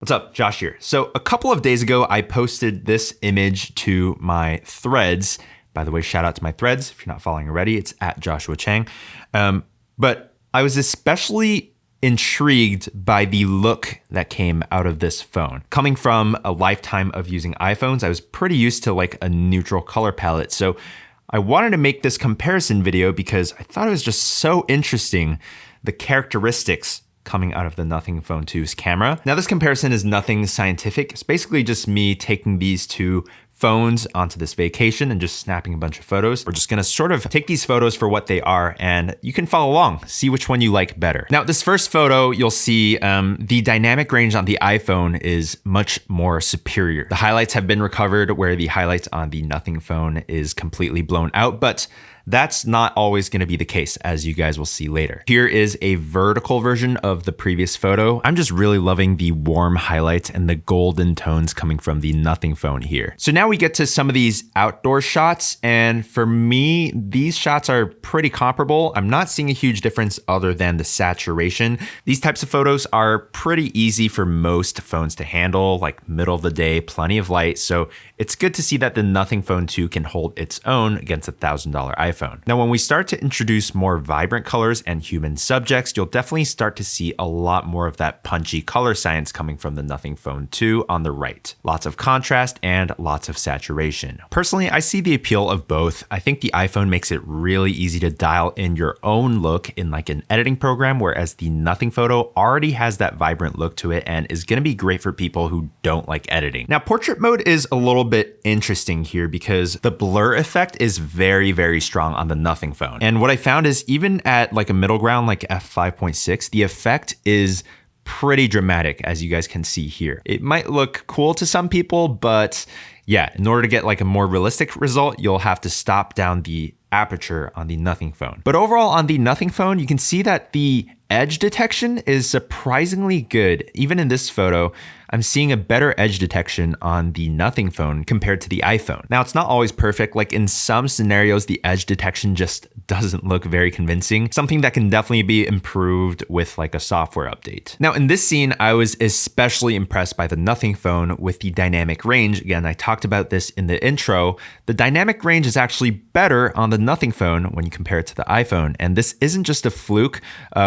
What's up? Josh here. So a couple of days ago, I posted this image to my threads. By the way, shout out to my threads. If you're not following already, it's at Joshua Chang. But I was especially intrigued by the look that came out of this phone. Coming from a lifetime of using iPhones, I was pretty used to like a neutral color palette. So I wanted to make this comparison video because I thought it was just so interesting, the characteristics coming out of the Nothing Phone 2's camera. Now, this comparison is nothing scientific. It's basically just me taking these two phones onto this vacation and just snapping a bunch of photos. We're just gonna sort of take these photos for what they are, and you can follow along, see which one you like better. Now, this first photo, you'll see the dynamic range on the iPhone is much more superior. The highlights have been recovered where the highlights on the Nothing Phone is completely blown out, but that's not always going to be the case, as you guys will see later. Here is a vertical version of the previous photo. I'm just really loving the warm highlights and the golden tones coming from the Nothing Phone here. So now we get to some of these outdoor shots, and for me, these shots are pretty comparable. I'm not seeing a huge difference other than the saturation. These types of photos are pretty easy for most phones to handle, like middle of the day, plenty of light. So it's good to see that the Nothing Phone 2 can hold its own against a $1,000 iPhone. Now, when we start to introduce more vibrant colors and human subjects, you'll definitely start to see a lot more of that punchy color science coming from the Nothing Phone 2 on the right. Lots of contrast and lots of saturation. Personally, I see the appeal of both. I think the iPhone makes it really easy to dial in your own look in like an editing program, whereas the Nothing Photo already has that vibrant look to it and is going to be great for people who don't like editing. Now, portrait mode is a little bit interesting here because the blur effect is very, very strong on the Nothing Phone. And what I found is even at like a middle ground like f5.6, the effect is pretty dramatic, as you guys can see here. It might look cool to some people, but yeah, in order to get like a more realistic result, you'll have to stop down the aperture on the Nothing Phone. But overall on the Nothing Phone, you can see that the edge detection is surprisingly good. Even in this photo, I'm seeing a better edge detection on the Nothing Phone compared to the iPhone. Now, it's not always perfect. Like in some scenarios, the edge detection just doesn't look very convincing. Something that can definitely be improved with like a software update. Now, in this scene, I was especially impressed by the Nothing Phone with the dynamic range. Again, I talked about this in the intro. The dynamic range is actually better on the Nothing Phone when you compare it to the iPhone. And this isn't just a fluke.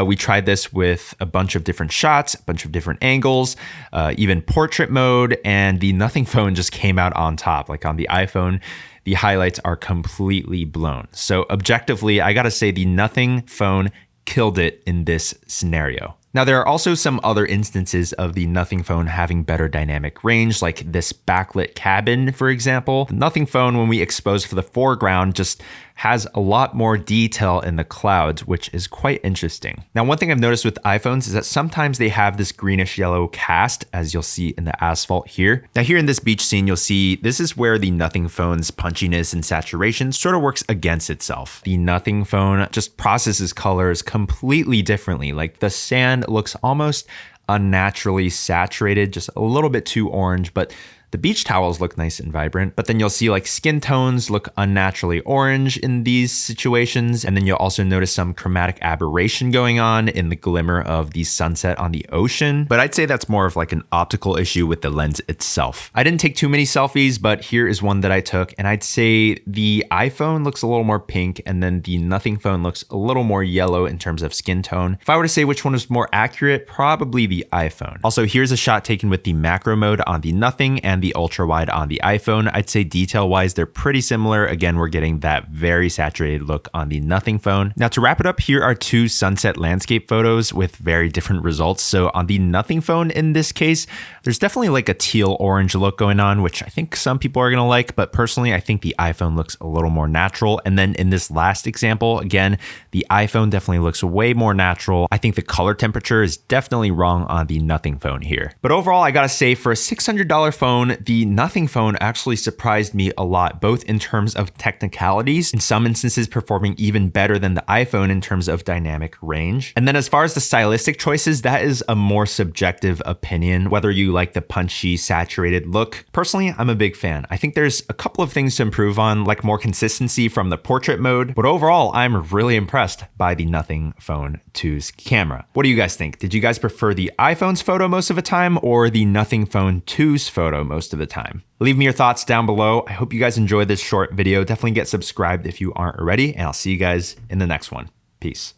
We tried this with a bunch of different shots, a bunch of different angles, even portrait mode, and the Nothing Phone just came out on top. Like on the iPhone, the highlights are completely blown. So objectively, I gotta say the Nothing Phone killed it in this scenario. Now, there are also some other instances of the Nothing Phone having better dynamic range, like this backlit cabin, for example. The Nothing Phone, when we expose for the foreground, just has a lot more detail in the clouds, which is quite interesting. Now, one thing I've noticed with iPhones is that sometimes they have this greenish yellow cast, as you'll see in the asphalt here. Now, here in this beach scene, you'll see this is where the Nothing Phone's punchiness and saturation sort of works against itself. The Nothing Phone just processes colors completely differently. Like the sand looks almost unnaturally saturated, just a little bit too orange, but the beach towels look nice and vibrant, but then you'll see like skin tones look unnaturally orange in these situations. And then you'll also notice some chromatic aberration going on in the glimmer of the sunset on the ocean. But I'd say that's more of like an optical issue with the lens itself. I didn't take too many selfies, but here is one that I took. And I'd say the iPhone looks a little more pink, and then the Nothing Phone looks a little more yellow in terms of skin tone. If I were to say which one was more accurate, probably the iPhone. Also, here's a shot taken with the macro mode on the Nothing and the ultra wide on the iPhone. I'd say detail wise, they're pretty similar. Again, we're getting that very saturated look on the Nothing Phone. Now, to wrap it up, here are two sunset landscape photos with very different results. So on the Nothing Phone, in this case, there's definitely like a teal orange look going on, which I think some people are gonna like, but personally, I think the iPhone looks a little more natural. And then in this last example, again, the iPhone definitely looks way more natural. I think the color temperature is definitely wrong on the Nothing Phone here. But overall, I gotta say, for a $600 phone, phone, the Nothing phone actually surprised me a lot, both in terms of technicalities, in some instances performing even better than the iPhone in terms of dynamic range. And then as far as the stylistic choices, that is a more subjective opinion, whether you like the punchy, saturated look. Personally, I'm a big fan. I think there's a couple of things to improve on, like more consistency from the portrait mode, but overall, I'm really impressed by the Nothing Phone 2's camera. What do you guys think? Did you guys prefer the iPhone's photo most of the time or the Nothing Phone 2's photo most of the time? Leave me your thoughts down below. I hope you guys enjoyed this short video. Definitely get subscribed if you aren't already, and I'll see you guys in the next one. Peace.